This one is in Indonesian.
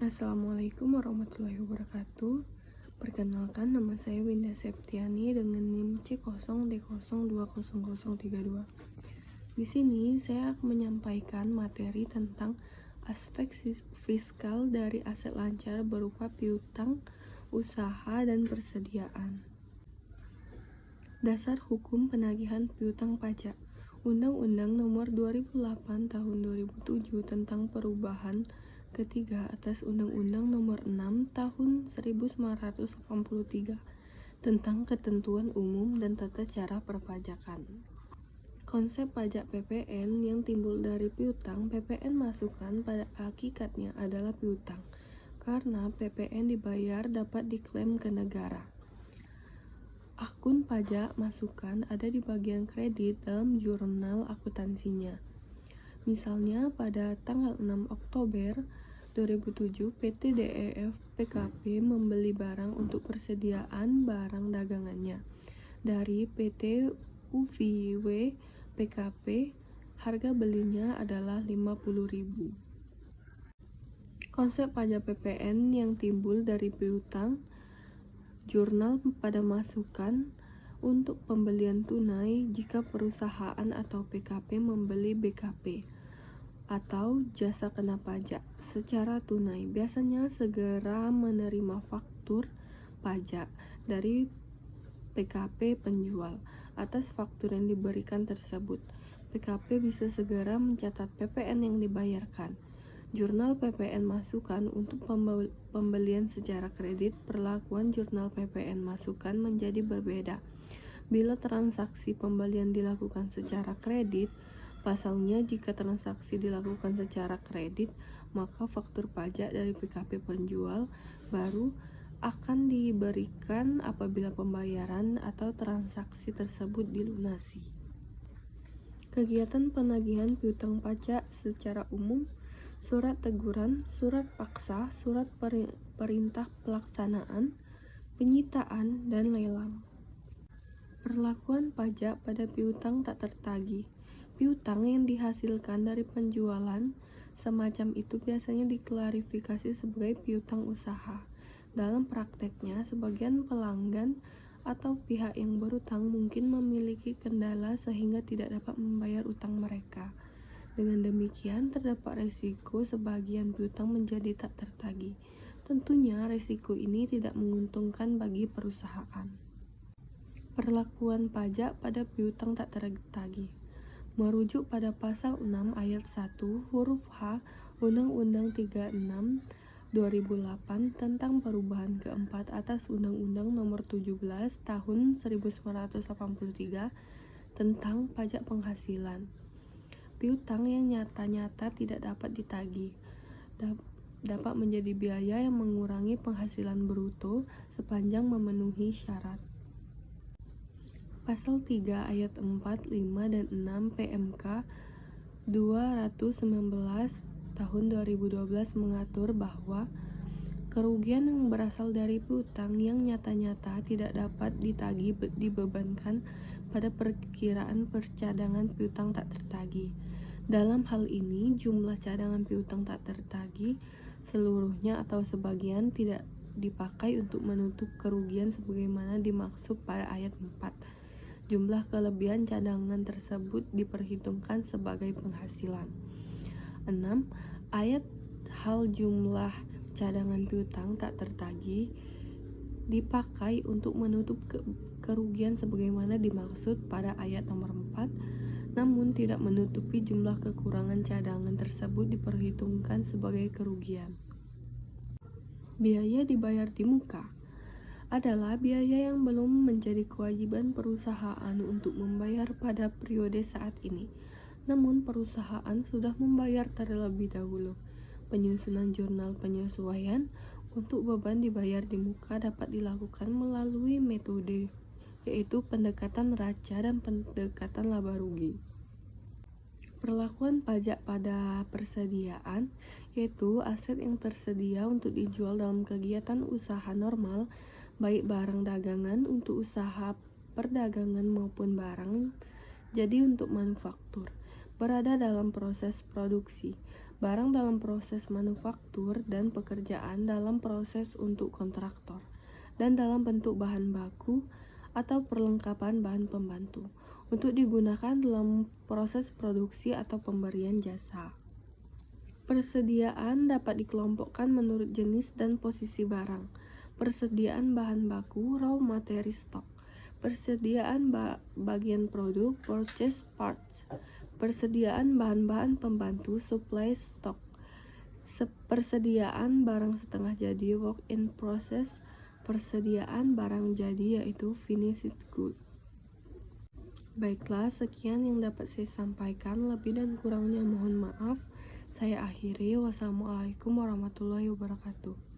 Assalamualaikum warahmatullahi wabarakatuh. Perkenalkan, nama saya Winda Septiani dengan NIM C0D0200032. Di sini saya akan menyampaikan materi tentang aspek fiskal dari aset lancar berupa piutang, usaha, dan persediaan. Dasar hukum penagihan piutang pajak. Undang-Undang Nomor 2008 Tahun 2007 tentang perubahan ketiga atas Undang-Undang Nomor 6 Tahun 1983 tentang ketentuan umum dan tata cara perpajakan. Konsep pajak PPN yang timbul dari piutang. PPN masukan pada hakikatnya adalah piutang, karena PPN dibayar dapat diklaim ke negara. Akun pajak masukan ada di bagian kredit dalam jurnal akuntansinya. Misalnya pada tanggal 6 Oktober 2007 PT DEF PKP membeli barang untuk persediaan barang dagangannya dari PT UVW PKP. Harga belinya adalah 50.000. Konsep pajak PPN yang timbul dari piutang. Jurnal pada masukan untuk pembelian tunai jika perusahaan atau PKP membeli BKP atau jasa kena pajak secara tunai, biasanya segera menerima faktur pajak dari PKP penjual atas faktur yang diberikan tersebut. PKP bisa segera mencatat PPN yang dibayarkan. Jurnal PPN masukan untuk pembelian secara kredit. Perlakuan jurnal PPN masukan menjadi berbeda. Bila transaksi pembelian dilakukan secara kredit, pasalnya jika transaksi dilakukan secara kredit, maka faktur pajak dari PKP penjual baru akan diberikan apabila pembayaran atau transaksi tersebut dilunasi. Kegiatan penagihan piutang pajak secara umum: surat teguran, surat paksa, surat perintah pelaksanaan, penyitaan, dan lelang. Perlakuan pajak pada piutang tak tertagih. Piutang yang dihasilkan dari penjualan semacam itu biasanya diklarifikasi sebagai piutang usaha. Dalam prakteknya, sebagian pelanggan atau pihak yang berutang mungkin memiliki kendala sehingga tidak dapat membayar utang mereka. Dengan demikian, terdapat risiko sebagian piutang menjadi tak tertagih. Tentunya, risiko ini tidak menguntungkan bagi perusahaan. Perlakuan pajak pada piutang tak tertagih. Merujuk pada pasal 6 ayat 1 huruf H Undang-Undang 36 2008 tentang perubahan keempat atas Undang-Undang Nomor 17 Tahun 1983 tentang pajak penghasilan. Piutang yang nyata-nyata tidak dapat ditagih dapat menjadi biaya yang mengurangi penghasilan bruto sepanjang memenuhi syarat. Pasal 3 ayat 4, 5, dan 6 PMK 219 tahun 2012 mengatur bahwa kerugian yang berasal dari piutang yang nyata-nyata tidak dapat ditagih dibebankan pada perkiraan percadangan piutang tak tertagih. Dalam hal ini, jumlah cadangan piutang tak tertagih seluruhnya atau sebagian tidak dipakai untuk menutup kerugian sebagaimana dimaksud pada ayat 4. Jumlah kelebihan cadangan tersebut diperhitungkan sebagai penghasilan. 6. Ayat hal jumlah cadangan piutang tak tertagih dipakai untuk menutup kerugian sebagaimana dimaksud pada ayat nomor 4, namun tidak menutupi jumlah kekurangan cadangan tersebut diperhitungkan sebagai kerugian. Biaya dibayar di muka adalah biaya yang belum menjadi kewajiban perusahaan untuk membayar pada periode saat ini, namun perusahaan sudah membayar terlebih dahulu. Penyusunan jurnal penyesuaian untuk beban dibayar di muka dapat dilakukan melalui metode, yaitu pendekatan raca dan pendekatan laba rugi. Perlakuan pajak pada persediaan, yaitu aset yang tersedia untuk dijual dalam kegiatan usaha normal, baik barang dagangan untuk usaha perdagangan maupun barang Jadi untuk manufaktur, berada dalam proses produksi, barang dalam proses manufaktur, dan pekerjaan dalam proses untuk kontraktor, dan dalam bentuk bahan baku atau perlengkapan bahan pembantu, untuk digunakan dalam proses produksi atau pemberian jasa. Persediaan dapat dikelompokkan menurut jenis dan posisi barang. Persediaan bahan baku, raw material stock. Persediaan bagian produk, purchase parts. Persediaan bahan-bahan pembantu, supply stock. Persediaan barang setengah jadi, work in process. Persediaan barang jadi yaitu finished good. Baiklah, sekian yang dapat saya sampaikan. Lebih dan kurangnya mohon maaf. Saya akhiri. Wassalamualaikum warahmatullahi wabarakatuh.